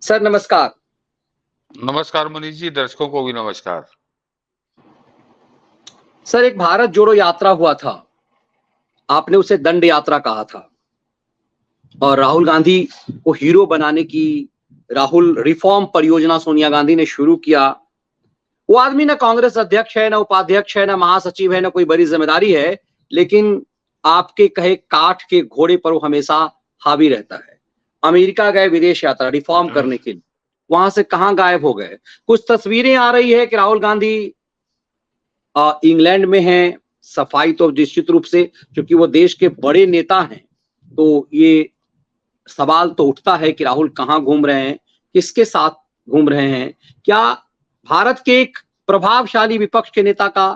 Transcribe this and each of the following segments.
Sir नमस्कार। नमस्कार मनीष जी, दर्शकों को भी नमस्कार। सर एक भारत जोड़ो यात्रा हुआ था, आपने उसे दंड यात्रा कहा था और राहुल गांधी को हीरो बनाने की राहुल रिफॉर्म परियोजना सोनिया गांधी ने शुरू किया। वो आदमी ना कांग्रेस अध्यक्ष है, ना उपाध्यक्ष है, ना महासचिव है, ना कोई बड़ी जिम्मेदारी है, लेकिन आपके कहे काठ के घोड़े पर वो हमेशा हावी रहता है। अमेरिका गए विदेश यात्रा रिफॉर्म करने के लिए, वहां से कहां गायब हो गए। कुछ तस्वीरें आ रही है कि राहुल गांधी इंग्लैंड में हैं। सफाई तो निश्चित रूप से, क्योंकि वो देश के बड़े नेता हैं, तो ये सवाल तो उठता है कि राहुल कहाँ घूम रहे हैं, किसके साथ घूम रहे हैं। क्या भारत के एक प्रभावशाली विपक्ष के नेता का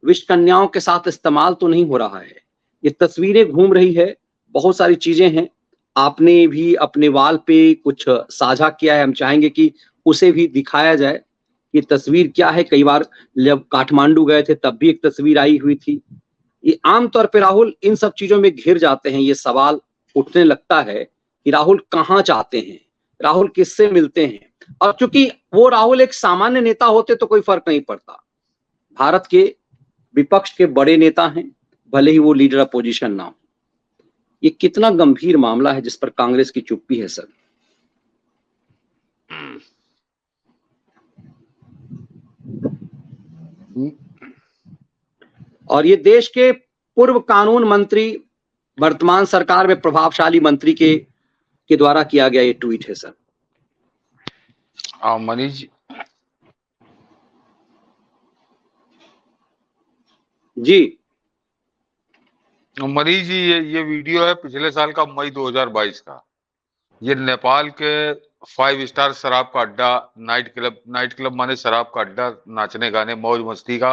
विश्व कन्याओं के साथ इस्तेमाल तो नहीं हो रहा है। ये तस्वीरें घूम रही है, बहुत सारी चीजें हैं। आपने भी अपने वाल पे कुछ साझा किया है, हम चाहेंगे कि उसे भी दिखाया जाए। ये तस्वीर क्या है, कई बार जब काठमांडू गए थे तब भी एक तस्वीर आई हुई थी। ये आमतौर पे राहुल इन सब चीजों में घिर जाते हैं। ये सवाल उठने लगता है कि राहुल कहाँ चाहते हैं, राहुल किससे मिलते हैं। और चूंकि वो राहुल एक सामान्य नेता होते तो कोई फर्क नहीं पड़ता, भारत के विपक्ष के बड़े नेता हैं, भले ही वो लीडर अपोजिशन ना हो। ये कितना गंभीर मामला है जिस पर कांग्रेस की चुप्पी है सर। और ये देश के पूर्व कानून मंत्री, वर्तमान सरकार में प्रभावशाली मंत्री के द्वारा किया गया ये ट्वीट है सर। मनीष जी मनीष जी, ये वीडियो है पिछले साल का मई 2022 का। ये नेपाल के 5 स्टार शराब का अड्डा, नाइट क्लब माने शराब का अड्डा, नाचने गाने मौज मस्ती का।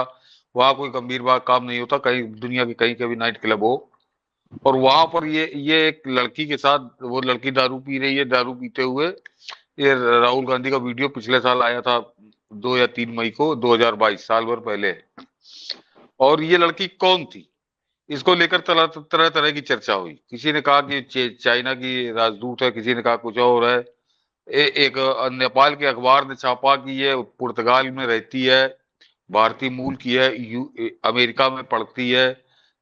वहां कोई गंभीर बात काम नहीं होता, कहीं दुनिया के कहीं के भी नाइट क्लब हो। और वहां पर ये एक लड़की के साथ, वो लड़की दारू पी रही है, दारू पीते हुए ये राहुल गांधी का वीडियो पिछले साल आया था 2 या 3 मई को 2022, साल भर पहले। और ये लड़की कौन थी, इसको लेकर तरह तरह तरह की चर्चा हुई। किसी ने कहा कि चाइना की राजदूत है, किसी ने कहा कुछ और है। एक नेपाल के अखबार ने छापा कि ये पुर्तगाल में रहती है, भारतीय मूल की है, अमेरिका में पढ़ती है।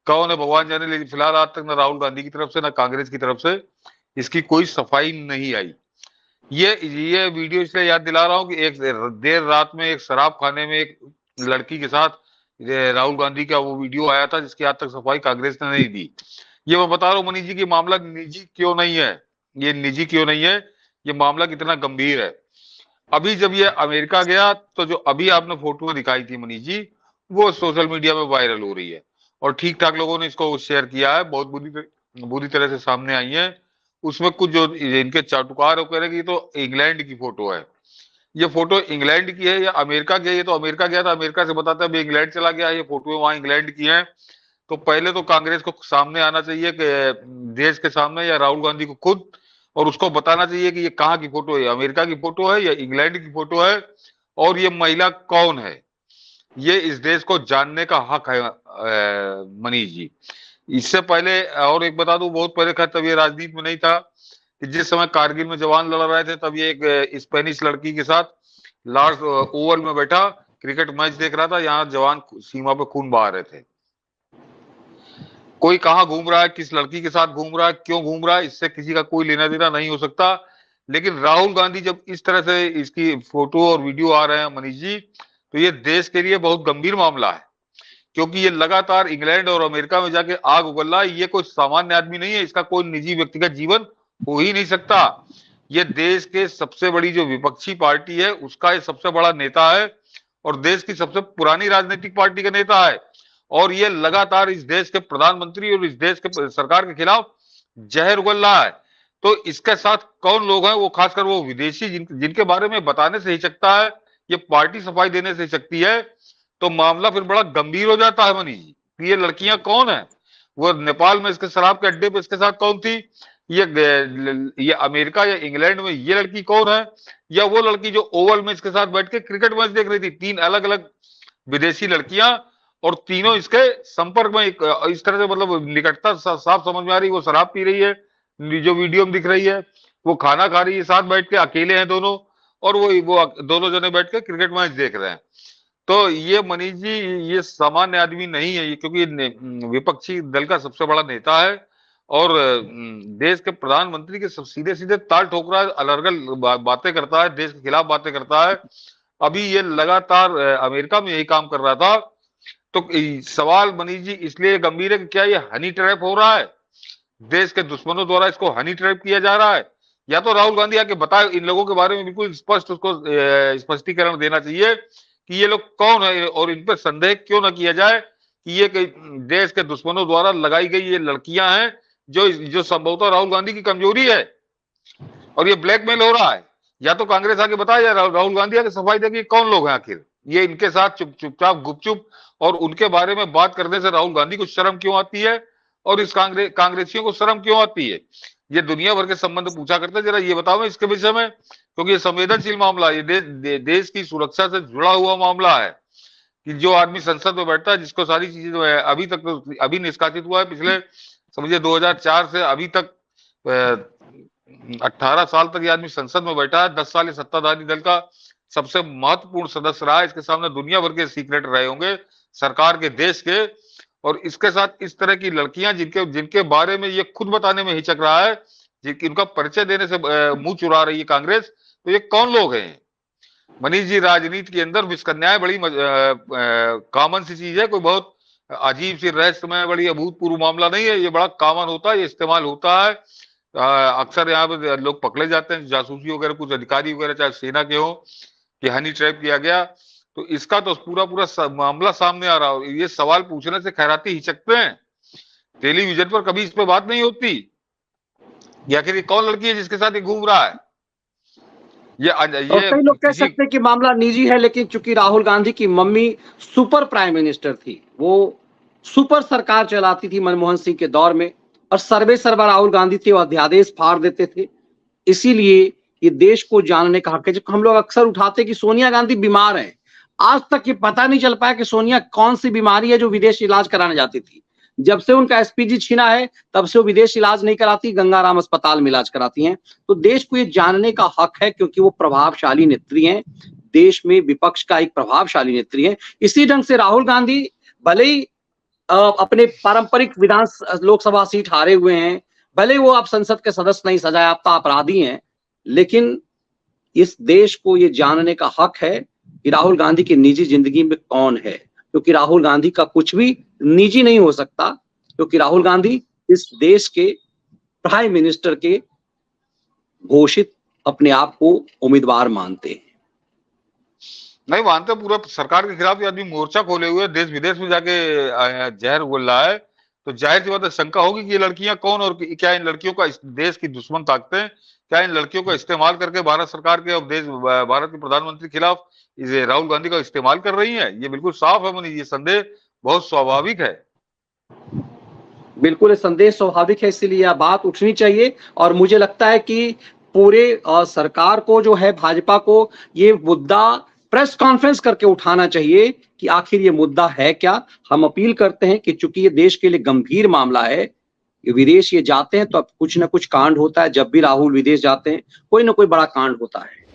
कौन है भगवान जाने, लेकिन फिलहाल आज तक न राहुल गांधी की तरफ से न कांग्रेस की तरफ से इसकी कोई सफाई नहीं आई। ये वीडियो इसलिए याद दिला रहा हूं कि एक देर रात में एक शराब खाने में एक लड़की के साथ राहुल गांधी का वो वीडियो आया था, जिसकी आज तक सफाई कांग्रेस ने नहीं दी। ये मैं बता रहा हूँ मनीष जी कि मामला निजी क्यों नहीं है, ये निजी क्यों नहीं है, ये मामला कितना गंभीर है। अभी जब ये अमेरिका गया तो जो अभी आपने फोटो दिखाई थी मनीष जी, वो सोशल मीडिया में वायरल हो रही है और ठीक ठाक लोगों ने इसको शेयर किया है, बहुत बुरी तरह से सामने आई है। उसमें कुछ जो इनके चाटुकार कह रहे कि ये तो इंग्लैंड की फोटो है। ये फोटो इंग्लैंड की है या अमेरिका की है? ये तो अमेरिका गया था, अमेरिका से बताता है अभी इंग्लैंड चला गया। ये फोटो वहां इंग्लैंड की है। तो पहले तो कांग्रेस को सामने आना चाहिए कि देश के सामने, या राहुल गांधी को खुद, और उसको बताना चाहिए कि ये कहाँ की फोटो है, अमेरिका की फोटो है या इंग्लैंड की फोटो है, और ये महिला कौन है। ये इस देश को जानने का हक है मनीष जी। इससे पहले और एक बता दूं, बहुत पहले, खैर तब ये राजनीति में नहीं था, कि जिस समय कारगिल में जवान लड़ रहे थे तब ये एक स्पेनिश लड़की के साथ लार्ज ओवल में बैठा क्रिकेट मैच देख रहा था। यहाँ जवान सीमा पे खून बहा रहे थे। कोई कहाँ घूम रहा है, किस लड़की के साथ घूम रहा है, क्यों घूम रहा है, इससे किसी का कोई लेना देना नहीं हो सकता। लेकिन राहुल गांधी जब इस तरह से इसकी फोटो और वीडियो आ रहे हैं मनीष जी, तो ये देश के लिए बहुत गंभीर मामला है, क्योंकि ये लगातार इंग्लैंड और अमेरिका में जाके आग उगल रहा है। ये कोई सामान्य आदमी नहीं है, इसका कोई निजी व्यक्तिगत जीवन हो ही नहीं सकता। ये देश के सबसे बड़ी जो विपक्षी पार्टी है उसका ये सबसे बड़ा नेता है, और देश की सबसे पुरानी राजनीतिक पार्टी का नेता है। और ये लगातार इस देश के प्रधानमंत्री और इस देश के सरकार के खिलाफ जहर उगल रहा है। तो इसके साथ कौन लोग हैं, वो खासकर वो विदेशी जिनके बारे में बताने से ही सकता है, ये पार्टी सफाई देने से सकती है। तो मामला फिर बड़ा गंभीर हो जाता है मनीष जी। ये लड़कियां कौन है, वो नेपाल में इसके शराब के अड्डे पे इसके साथ कौन थी, ये अमेरिका या इंग्लैंड में ये लड़की कौन है, या वो लड़की जो ओवल में इसके साथ बैठ के क्रिकेट मैच देख रही थी। 3 अलग अलग विदेशी लड़कियां, और तीनों इसके संपर्क में इस तरह से, मतलब निकटता साफ समझ में आ रही। वो शराब पी रही है जो वीडियो में दिख रही है, वो खाना खा रही है साथ बैठ के, अकेले हैं दोनों, और वो दोनों जने बैठ के क्रिकेट मैच देख रहे हैं। तो ये मनीष जी, ये सामान्य आदमी नहीं है, क्योंकि विपक्षी दल का सबसे बड़ा नेता है और देश के प्रधानमंत्री के सीधे सीधे ताल ठोक रहा है, अलग-अलग बातें करता है, देश के खिलाफ बातें करता है। अभी ये लगातार अमेरिका में यही काम कर रहा था। तो सवाल मनीष जी इसलिए गंभीर है कि क्या ये हनी ट्रैप हो रहा है, देश के दुश्मनों द्वारा इसको हनी ट्रैप किया जा रहा है, या तो राहुल गांधी आके बताए इन लोगों के बारे में, बिल्कुल स्पष्ट उसको स्पष्टीकरण देना चाहिए कि ये लोग कौन है और इन पर संदेह क्यों ना किया जाए कि ये देश के दुश्मनों द्वारा लगाई गई ये लड़कियां हैं, जो संभवतः राहुल गांधी की कमजोरी है और ये ब्लैकमेल हो रहा है। या तो कांग्रेस आके बताया जाए, राहुल गांधी आके सफाई दे कि कौन लोग हैं आखिर, ये इनके साथ चुपचाप गुपचुप, और उनके बारे में बात करने से राहुल गांधी को शर्म क्यों आती है और इस कांग्रेसियों को शर्म क्यों आती है। ये दुनिया भर के संबंध पूछा करते हैं, जरा ये बताओ इसके विषय में, क्योंकि ये संवेदनशील मामला, ये देश की सुरक्षा से जुड़ा हुआ मामला है कि जो आदमी संसद में बैठता है, जिसको सारी चीजें जो है अभी तक तो अभी निष्कासित हुआ है, पिछले समझिए 2004 से अभी तक 18 साल तक ये आदमी संसद में बैठा है, 10 साल ये सत्ताधारी दल का सबसे महत्वपूर्ण सदस्य रहा है। इसके सामने दुनिया भर के सीक्रेट रहे होंगे सरकार के, देश के, और इसके साथ इस तरह की लड़कियां जिनके बारे में ये खुद बताने में हिचक रहा है, जिनका परिचय देने से मुंह चुरा रही है कांग्रेस, तो ये कौन लोग हैं मनीष जी। राजनीति के अंदर विस्कन्याएं बड़ी कॉमन सी चीज है, कोई बहुत अजीब सी रहस्यमय बड़ी अभूतपूर्व मामला नहीं है, ये बड़ा कॉमन होता है, ये इस्तेमाल होता है। अक्सर यहाँ पे लोग पकड़े जाते हैं, जासूसी वगैरह, कुछ अधिकारी वगैरह चाहे सेना के हो, कि हनी ट्रैप किया गया, तो इसका तो पूरा मामला सामने आ रहा हो। ये सवाल पूछने से खैराती हिचकते हैं, टेलीविजन पर कभी इस पे बात नहीं होती कि आखिर ये कौन लड़की है जिसके साथ ये घूम रहा है। कई लोग कह सकते हैं कि मामला निजी है, लेकिन चूंकि राहुल गांधी की मम्मी सुपर प्राइम मिनिस्टर थी, वो सुपर सरकार चलाती थी मनमोहन सिंह के दौर में, और सर्वे सर्वा राहुल गांधी थे, वो अध्यादेश फाड़ देते थे, इसीलिए ये देश को जानने का हक है। जब हम लोग अक्सर उठाते कि सोनिया गांधी बीमार है, आज तक ये पता नहीं चल पाया कि सोनिया कौन सी बीमारी है जो विदेश इलाज कराने जाती थी। जब से उनका एसपीजी छीना है तब से वो विदेश इलाज नहीं कराती, गंगाराम अस्पताल में इलाज कराती हैं। तो देश को ये जानने का हक है, क्योंकि वो प्रभावशाली नेत्री हैं, देश में विपक्ष का एक प्रभावशाली नेत्री है। इसी ढंग से राहुल गांधी भले ही अपने पारंपरिक लोकसभा सीट हारे हुए हैं, भले ही वो आप संसद के सदस्य नहीं, सजायाफ्ता अपराधी हैं, लेकिन इस देश को ये जानने का हक है कि राहुल गांधी की निजी जिंदगी में कौन है, क्योंकि राहुल गांधी का कुछ भी निजी नहीं हो सकता, क्योंकि राहुल गांधी इस देश के प्राइम मिनिस्टर के घोषित अपने आप को उम्मीदवार मानते हैं। नहीं मानते, पूरा सरकार के खिलाफ ये आदमी मोर्चा खोले हुए, देश विदेश में जाके जहर उगल रहा है। तो जाहिर सी बात है, शंका होगी कि ये लड़कियां कौन, और क्या इन लड़कियों का देश की दुश्मन ताकतें, क्या इन लड़कियों का इस्तेमाल करके भारत सरकार के और भारत के प्रधानमंत्री के खिलाफ राहुल गांधी का इस्तेमाल कर रही है। ये बिल्कुल साफ है मनीष, ये संदेह बहुत स्वाभाविक है। बिल्कुल संदेह स्वाभाविक है, इसीलिए यह बात उठनी चाहिए। और मुझे लगता है कि पूरे सरकार को जो है, भाजपा को ये मुद्दा प्रेस कॉन्फ्रेंस करके उठाना चाहिए कि आखिर ये मुद्दा है क्या। हम अपील करते हैं कि चूंकि ये देश के लिए गंभीर मामला है, विदेश ये जाते हैं तो अब कुछ ना कुछ कांड होता है, जब भी राहुल विदेश जाते हैं कोई ना कोई बड़ा कांड होता है।